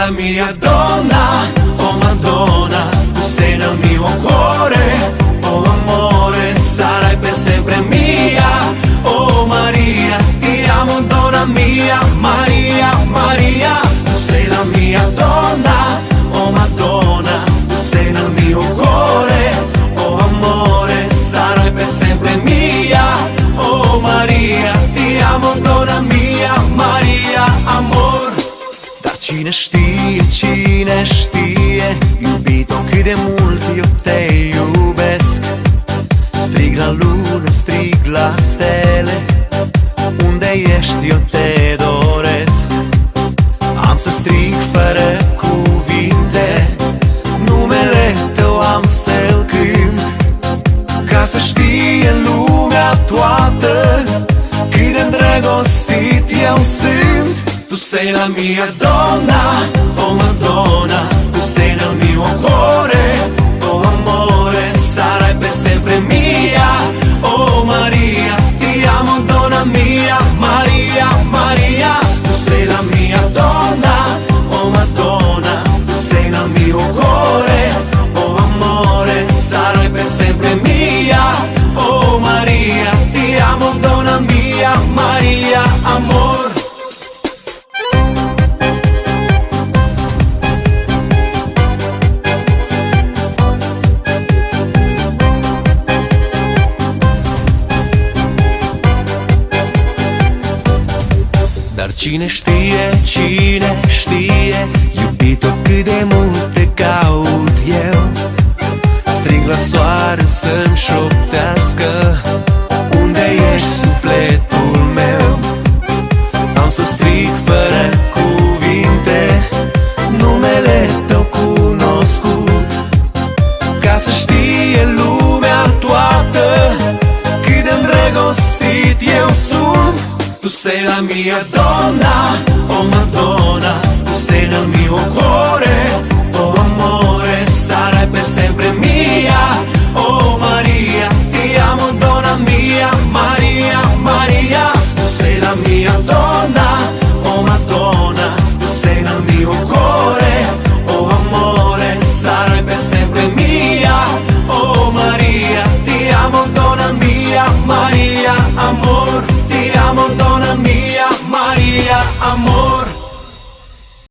la mia donna, oh Madonna, tu sei nel mio cuore, oh amore, sarai per sempre mia, oh Maria, ti amo donna mia, Maria, Maria, tu sei la mia donna, oh Madonna, tu sei nel mio cuore, oh amore, sarai per sempre mia, oh Maria, ti amo donna mia, Maria, amor. Dar cine știe, iubito, cât de mult eu te iubesc. Strig la lună, strig la stele, unde ești eu te doresc. Am să strig fără cuvinte, numele tău am să-l cânt, ca să știe lumea toată cât de îndrăgostit eu sunt. Tu sei la mia donna, oh Madonna, tu sei nel mio cuore, oh amore, sarai per sempre mia, oh Maria, ti amo donna mia, Maria, Maria, tu sei la mia donna, oh Madonna, tu sei nel mio cuore, oh amore, sarai per sempre mia, oh Maria, ti amo donna mia, Maria, amor. Dar cine știe, iubito, cât de mult te caut eu. Strig la soare să-mi șoptească, unde ești sufletul meu. Am să strig fără cuvinte, numele tău cunoscut, ca să știe lumea toată cât de îndrăgostit eu sunt. Tu sei la mia donna, oh Madonna, tu sei nel mio cuore, oh amore, sarai per sempre mia, oh Maria, ti amo donna mia, Maria, Maria, tu sei la mia donna, oh Madonna, tu sei nel mio cuore.